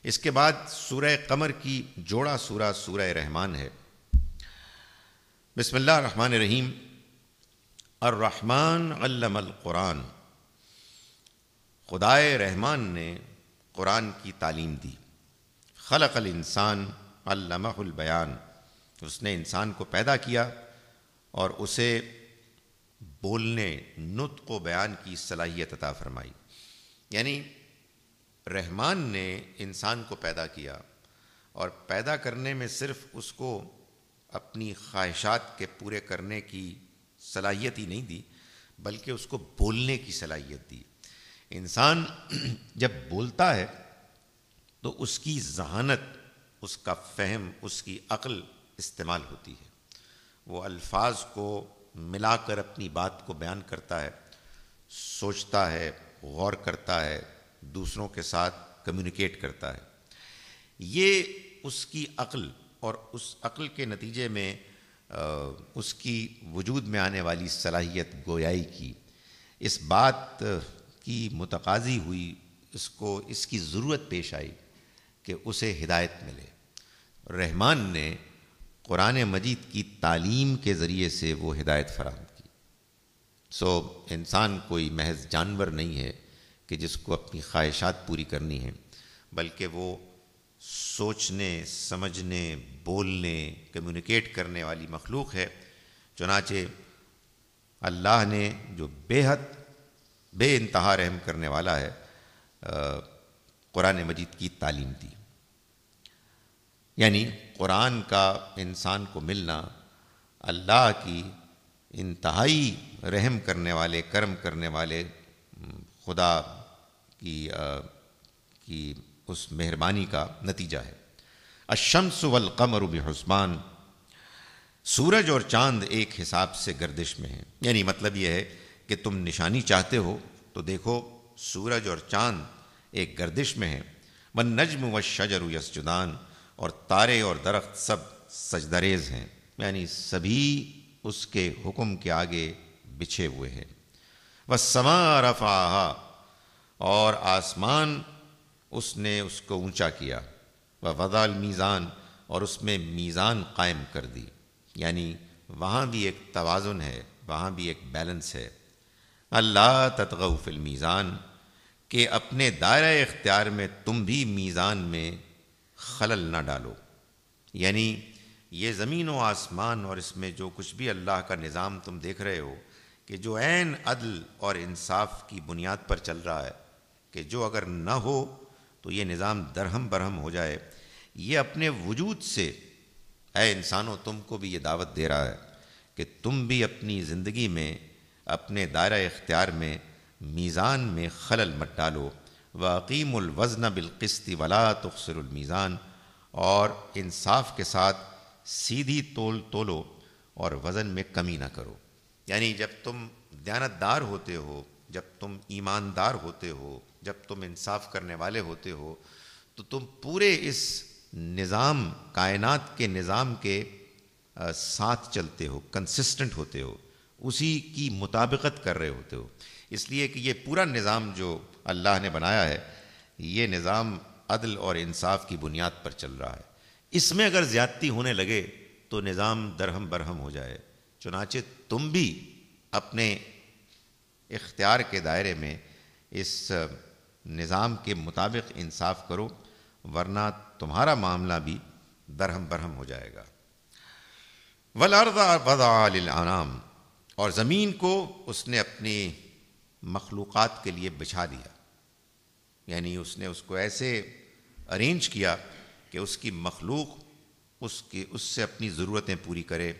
اس کے بعد سورہ قمر کی جوڑا سورہ سورہ رحمان ہے۔ بسم اللہ الرحمن الرحیم۔ الرحمن علم القرآن، خدائے رحمان نے قرآن کی تعلیم دی۔ خلق الانسان علمہ البیان، اس نے انسان کو پیدا کیا اور اسے بولنے، نطق و بیان کی صلاحیت عطا فرمائی۔ یعنی رحمان نے انسان کو پیدا کیا اور پیدا کرنے میں صرف اس کو اپنی خواہشات کے پورے کرنے کی صلاحیت ہی نہیں دی، بلکہ اس کو بولنے کی صلاحیت دی۔ انسان جب بولتا ہے تو اس کی ذہانت، اس کا فہم، اس کی عقل استعمال ہوتی ہے۔ وہ الفاظ کو ملا کر اپنی بات کو بیان کرتا ہے، سوچتا ہے، غور کرتا ہے، دوسروں کے ساتھ کمیونیکیٹ کرتا ہے۔ یہ اس کی عقل اور اس عقل کے نتیجے میں اس کی وجود میں آنے والی صلاحیت گویائی کی، اس بات کی متقاضی ہوئی، اس کی ضرورت پیش آئی کہ اسے ہدایت ملے۔ رحمان نے قرآن مجید کی تعلیم کے ذریعے سے وہ ہدایت فراہم کی۔ انسان کوئی محض جانور نہیں ہے کہ جس کو اپنی خواہشات پوری کرنی ہیں، بلکہ وہ سوچنے، سمجھنے، بولنے، کمیونیکیٹ کرنے والی مخلوق ہے۔ چنانچہ اللہ نے جو بے انتہا رحم کرنے والا ہے، قرآن مجید کی تعلیم دی۔ یعنی قرآن کا انسان کو ملنا اللہ کی انتہائی رحم کرنے والے، کرم کرنے والے خدا کی اس مہربانی کا نتیجہ ہے۔ الشمس والقمر بحسبان، سورج اور چاند ایک حساب سے گردش میں ہیں۔ یعنی مطلب یہ ہے کہ تم نشانی چاہتے ہو تو دیکھو سورج اور چاند ایک گردش میں ہیں۔ والنجم والشجر یسجدان، اور تارے اور درخت سب سجدہ ریز ہیں، یعنی سبھی اس کے حکم کے آگے بچھے ہوئے ہیں۔ والسماء رفعها، اور آسمان اس نے اس کو اونچا کیا۔ ووضع المیزان، اور اس میں میزان قائم کر دی، یعنی وہاں بھی ایک توازن ہے، وہاں بھی ایک بیلنس ہے۔ اللہ تطغوا فی المیزان، کہ اپنے دائرہ اختیار میں تم بھی میزان میں خلل نہ ڈالو۔ یعنی یہ زمین و آسمان اور اس میں جو کچھ بھی اللہ کا نظام تم دیکھ رہے ہو کہ جو عین عدل اور انصاف کی بنیاد پر چل رہا ہے، کہ جو اگر نہ ہو تو یہ نظام درہم برہم ہو جائے، یہ اپنے وجود سے اے انسانوں تم کو بھی یہ دعوت دے رہا ہے کہ تم بھی اپنی زندگی میں، اپنے دائرہ اختیار میں میزان میں خلل مت ڈالو۔ وَأَقِيمُوا الْوَزْنَ بِالْقِسْطِ وَلَا تُخْسِرُوا الْمِيزَانَ، اور انصاف کے ساتھ سیدھی تولو اور وزن میں کمی نہ کرو۔ یعنی جب تم دیانتدار ہوتے ہو، جب تم ایماندار ہوتے ہو، جب تم انصاف کرنے والے ہوتے ہو، تو تم پورے اس نظام، کائنات کے نظام کے ساتھ چلتے ہو، کنسسٹنٹ ہوتے ہو، اسی کی مطابقت کر رہے ہوتے ہو۔ اس لیے کہ یہ پورا نظام جو اللہ نے بنایا ہے، یہ نظام عدل اور انصاف کی بنیاد پر چل رہا ہے۔ اس میں اگر زیادتی ہونے لگے تو نظام درہم برہم ہو جائے۔ چنانچہ تم بھی اپنے اختیار کے دائرے میں اس نظام کے مطابق انصاف کرو، ورنہ تمہارا معاملہ بھی درہم برہم ہو جائے گا۔ وَالْأَرْضَ وَضَعَهَا لِلْأَنَامِ، اور زمین کو اس نے اپنی مخلوقات کے لیے بچھا دیا، یعنی اس نے اس کو ایسے ارینج کیا کہ اس کی مخلوق اس سے اپنی ضرورتیں پوری کرے۔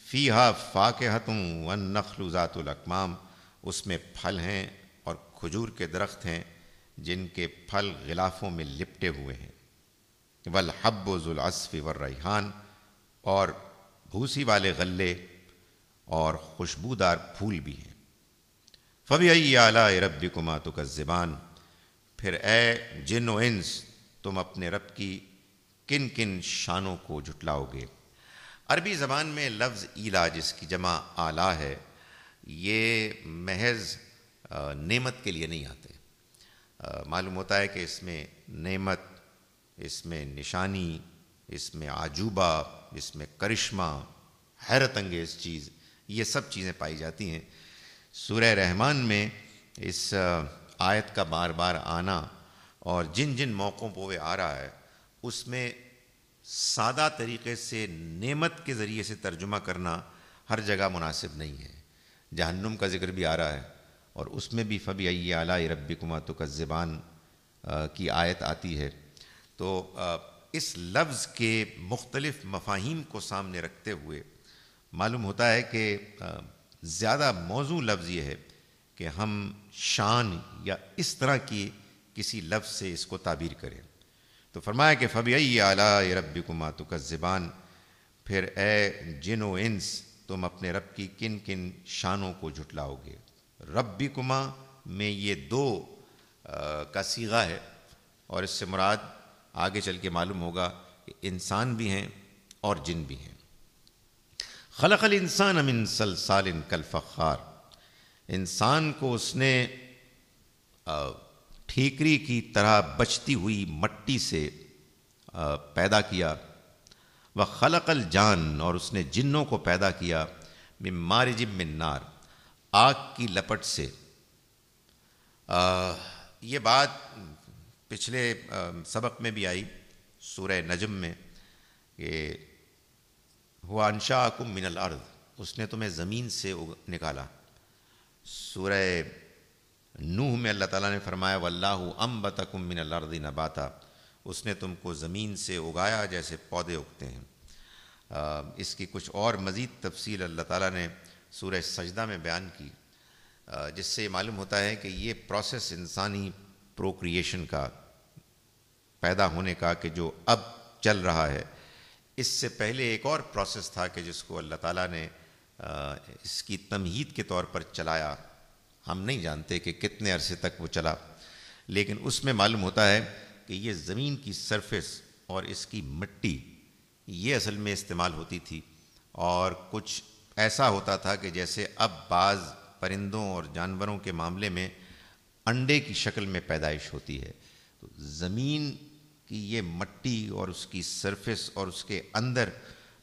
فیہا فاکہۃ والنخل ذات الاکمام، اس میں پھل ہیں اور کھجور کے درخت ہیں جن کے پھل غلافوں میں لپٹے ہوئے ہیں۔ والحب ذو العصف والریحان، اور بھوسی والے غلے اور خوشبودار پھول بھی ہیں۔ فَبِأَيِّ آلَاءِ رَبِّكُمَا تُكَذِّبَانِ، پھر اے جن و انس تم اپنے رب کی کن کن شانوں کو جھٹلاؤ گے۔ عربی زبان میں لفظ ایلا، جس کی جمع آلہ ہے، یہ محض نعمت کے لیے نہیں آتے۔ معلوم ہوتا ہے کہ اس میں نعمت، اس میں نشانی، اس میں عجوبہ، اس میں کرشمہ، حیرت انگیز چیز، یہ سب چیزیں پائی جاتی ہیں۔ سورہ رحمان میں اس آیت کا بار بار آنا اور جن جن موقعوں پہ وہ آ رہا ہے اس میں سادہ طریقے سے نعمت کے ذریعے سے ترجمہ کرنا ہر جگہ مناسب نہیں ہے۔ جہنم کا ذکر بھی آ رہا ہے اور اس میں بھی فَبِأَيِّ آلَاءِ رَبِّكُمَا تُكَذِّبَانِ کی آیت آتی ہے۔ تو اس لفظ کے مختلف مفاہیم کو سامنے رکھتے ہوئے معلوم ہوتا ہے کہ زیادہ موزوں لفظ یہ ہے کہ ہم شان یا اس طرح کی کسی لفظ سے اس کو تعبیر کریں۔ تو فرمایا کہ فَبِأَيِّ آلَاءِ رَبِّكُمَا تُكَذِّبَانِ، پھر اے جن و انس تم اپنے رب کی کن کن شانوں کو جھٹلاؤ گے۔ ربکما میں یہ دو کا صیغہ ہے اور اس سے مراد آگے چل کے معلوم ہوگا کہ انسان بھی ہیں اور جن بھی ہیں۔ خلق الانسان من صلصال کالفخار، انسان کو اس نے ٹھیکری کی طرح بچتی ہوئی مٹی سے پیدا کیا۔ وخلق الجان، اور اس نے جنوں کو پیدا کیا من مارج من نار، آگ کی لپٹ سے۔ یہ بات پچھلے سبق میں بھی آئی سورہ نجم میں کہ هو انشاءکم من الارض، اس نے تمہیں زمین سے نکالا۔ سورہ نوح میں اللہ تعالیٰ نے فرمایا واللہ انبتکم من الارض نباتا، اس نے تم کو زمین سے اگایا جیسے پودے اگتے ہیں۔ اس کی کچھ اور مزید تفصیل اللہ تعالیٰ نے سورہ سجدہ میں بیان کی، جس سے یہ معلوم ہوتا ہے کہ یہ پروسیس انسانی پروکریشن کا، پیدا ہونے کا، کہ جو اب چل رہا ہے، اس سے پہلے ایک اور پروسیس تھا کہ جس کو اللہ تعالیٰ نے اس کی تمہید کے طور پر چلایا۔ ہم نہیں جانتے کہ کتنے عرصے تک وہ چلا، لیکن اس میں معلوم ہوتا ہے کہ یہ زمین کی سرفیس اور اس کی مٹی یہ اصل میں استعمال ہوتی تھی، اور کچھ ایسا ہوتا تھا کہ جیسے اب بعض پرندوں اور جانوروں کے معاملے میں انڈے کی شکل میں پیدائش ہوتی ہے، تو زمین کی یہ مٹی اور اس کی سرفیس اور اس کے اندر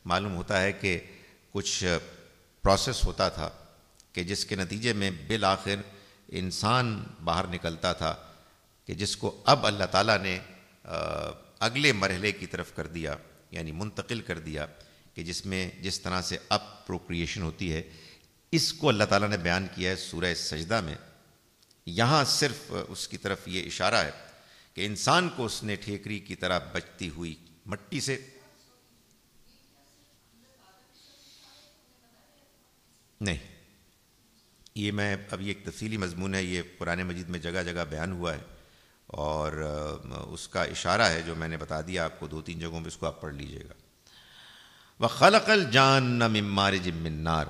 معلوم ہوتا ہے کہ کچھ پروسیس ہوتا تھا کہ جس کے نتیجے میں بالآخر انسان باہر نکلتا تھا، کہ جس کو اب اللہ تعالیٰ نے اگلے مرحلے کی طرف کر دیا، یعنی منتقل کر دیا، کہ جس میں جس طرح سے اب پروکریشن ہوتی ہے، اس کو اللہ تعالیٰ نے بیان کیا ہے سورہ سجدہ میں۔ یہاں صرف اس کی طرف یہ اشارہ ہے کہ انسان کو اس نے ٹھیکری کی طرح بچتی ہوئی مٹی سے، نہیں، یہ میں اب یہ ایک تفصیلی مضمون ہے، یہ قرآن مجید میں جگہ جگہ بیان ہوا ہے، اور اس کا اشارہ ہے جو میں نے بتا دیا آپ کو 2-3 جگہوں پہ، اس کو آپ پڑھ لیجئے گا۔ وَخَلَقَ الْجَانَّ مِن مَارِجٍ مِّن نَار،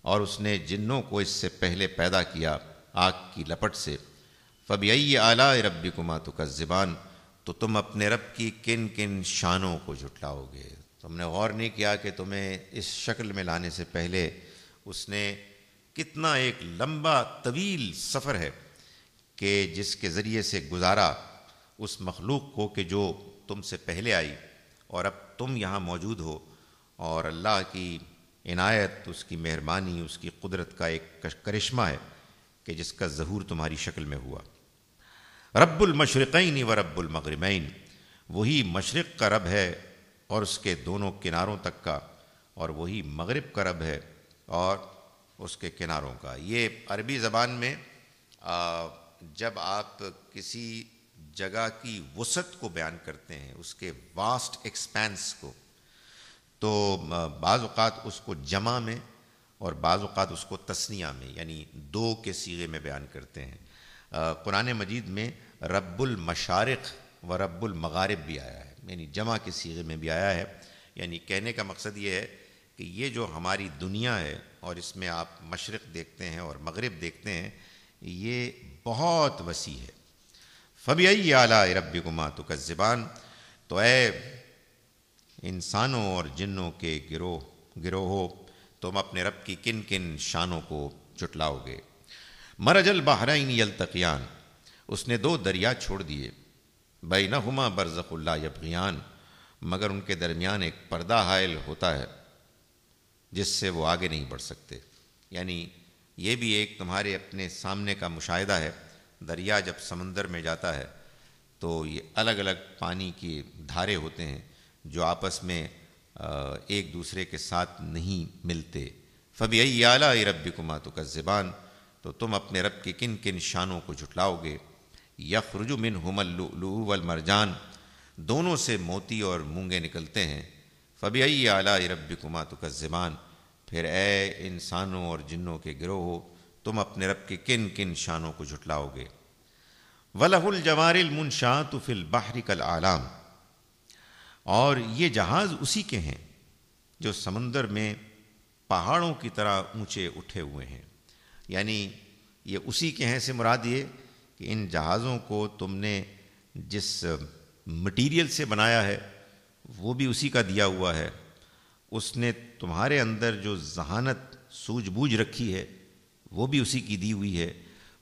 اور اس نے جنوں کو اس سے پہلے پیدا کیا آگ کی لپٹ سے۔ فَبِأَيِّ آلَاءِ رَبِّكُمَا تُكَذِّبَانِ، تو تم اپنے رب کی کن کن شانوں کو جھٹلاؤ گے۔ تم نے غور نہیں کیا کہ تمہیں اس شکل میں لانے سے پہلے اس نے کتنا ایک لمبا طویل سفر ہے کہ جس کے ذریعے سے گزارا اس مخلوق کو کہ جو تم سے پہلے آئی، اور اب تم یہاں موجود ہو، اور اللہ کی عنایت، اس کی مہربانی، اس کی قدرت کا ایک کرشمہ ہے کہ جس کا ظہور تمہاری شکل میں ہوا۔ رب المشرقین و رب المغربین، وہی مشرق کا رب ہے اور اس کے دونوں کناروں تک کا، اور وہی مغرب کا رب ہے اور اس کے کناروں کا۔ یہ عربی زبان میں جب آپ کسی جگہ کی وسعت کو بیان کرتے ہیں، اس کے واسٹ ایکسپینس کو، تو بعض اوقات اس کو جمع میں اور بعض اوقات اس کو تثنیہ میں، یعنی 2 کے صیغے میں بیان کرتے ہیں۔ قرآن مجید میں رب المشارق و رب المغارب بھی آیا ہے، یعنی جمع کے صیغے میں بھی آیا ہے۔ یعنی کہنے کا مقصد یہ ہے کہ یہ جو ہماری دنیا ہے، اور اس میں آپ مشرق دیکھتے ہیں اور مغرب دیکھتے ہیں، یہ بہت وسیع ہے۔ فَبِأَيِّ آلَاءِ رَبِّكُمَا تُكَذِّبَانِ، تو اے انسانوں اور جنوں کے گروہو، تم اپنے رب کی کن کن شانوں کو جھٹلاؤ گے۔ مرج البحرین یلتقیان، اس نے 2 دریا چھوڑ دیے، بینہما برزخ لا یبغیان، مگر ان کے درمیان ایک پردہ حائل ہوتا ہے جس سے وہ آگے نہیں بڑھ سکتے۔ یعنی یہ بھی ایک تمہارے اپنے سامنے کا مشاہدہ ہے، دریا جب سمندر میں جاتا ہے تو یہ الگ الگ پانی کی دھارے ہوتے ہیں جو آپس میں ایک دوسرے کے ساتھ نہیں ملتے۔ فَبِأَيِّ آلَاءِ رَبِّكُمَا تُكَذِّبَانِ، تو تم اپنے رب کی کن کن شانوں کو جھٹلاؤ گے۔ یخرج منہما اللؤلؤ والمرجان، دونوں سے موتی اور مونگے نکلتے ہیں۔ فَبِأَيِّ آلَاءِ رَبِّكُمَا تُكَذِّبَانِ، پھر اے انسانوں اور جنوں کے گروہ، تم اپنے رب کے کن کن شانوں کو جھٹلاؤ گے۔ وَلَهُ الْجَوَارِ الْمُنشَآتُ فِي الْبَحْرِ كَالْأَعْلَامِ، اور یہ جہاز اسی کے ہیں جو سمندر میں پہاڑوں کی طرح اونچے اٹھے ہوئے ہیں۔ یعنی یہ اسی کے ہیں سے مراد یہ کہ ان جہازوں کو تم نے جس مٹیریل سے بنایا ہے وہ بھی اسی کا دیا ہوا ہے، اس نے تمہارے اندر جو ذہانت سوجھ بوجھ رکھی ہے وہ بھی اسی کی دی ہوئی ہے،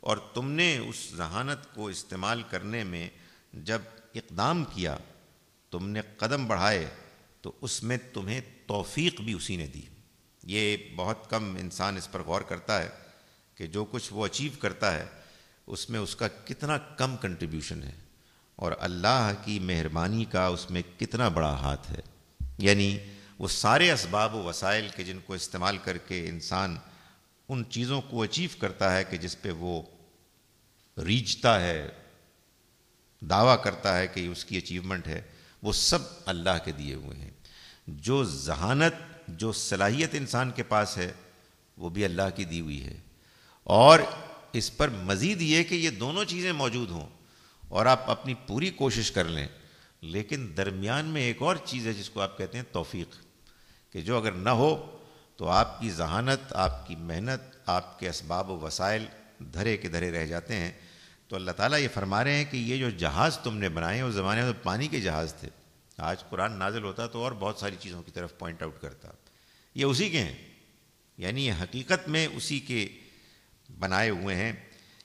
اور تم نے اس ذہانت کو استعمال کرنے میں جب اقدام کیا، تم نے قدم بڑھائے، تو اس میں تمہیں توفیق بھی اسی نے دی۔ یہ بہت کم انسان اس پر غور کرتا ہے کہ جو کچھ وہ اچیو کرتا ہے اس میں اس کا کتنا کم کنٹریبیوشن ہے، اور اللہ کی مہربانی کا اس میں کتنا بڑا ہاتھ ہے۔ یعنی وہ سارے اسباب و وسائل کے جن کو استعمال کر کے انسان ان چیزوں کو اچیو کرتا ہے کہ جس پہ وہ ریجھتا ہے، دعویٰ کرتا ہے کہ یہ اس کی اچیومنٹ ہے، وہ سب اللہ کے دیے ہوئے ہیں۔ جو ذہانت، جو صلاحیت انسان کے پاس ہے وہ بھی اللہ کی دی ہوئی ہے، اور اس پر مزید یہ کہ یہ دونوں چیزیں موجود ہوں اور آپ اپنی پوری کوشش کر لیں، لیکن درمیان میں ایک اور چیز ہے جس کو آپ کہتے ہیں توفیق، کہ جو اگر نہ ہو تو آپ کی ذہانت، آپ کی محنت، آپ کے اسباب و وسائل دھرے کے دھرے رہ جاتے ہیں۔ تو اللہ تعالیٰ یہ فرما رہے ہیں کہ یہ جو جہاز تم نے بنائے ہیں اس زمانے میں پانی کے جہاز تھے، آج قرآن نازل ہوتا تو اور بہت ساری چیزوں کی طرف پوائنٹ آؤٹ کرتا، یہ اسی کے ہیں، یعنی یہ حقیقت میں اسی کے بنائے ہوئے ہیں،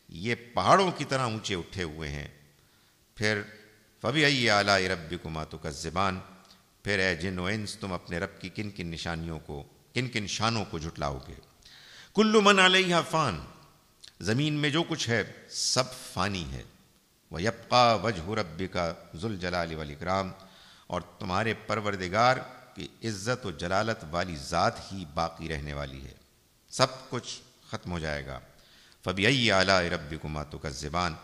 یہ پہاڑوں کی طرح اونچے اٹھے ہوئے ہیں۔ پھر فَبِأَيِّ آلَاءِ رَبِّكُمَا تُكَذِّبَانِ، پھر اے جن و انس تم اپنے رب کی کن کن نشانیوں کو، کن کن شانوں کو جھٹلاؤ گے۔ کل من علیہا فان، زمین میں جو کچھ ہے سب فانی ہے۔ وَيَبْقَى وَجْهُ رَبِّكَ ذُو الْجَلَالِ وَالْإِكْرَامِ، اور تمہارے پروردگار کی عزت و جلالت والی ذات ہی باقی رہنے والی ہے، سب کچھ ختم ہو جائے گا۔ فَبِأَيِّ آلَاءِ رَبِّكُمَا تُكَذِّبَانِ،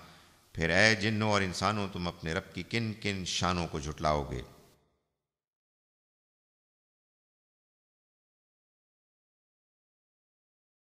پھر اے جنوں اور انسانوں تم اپنے رب کی کن کن شانوں کو جھٹلاؤ گے۔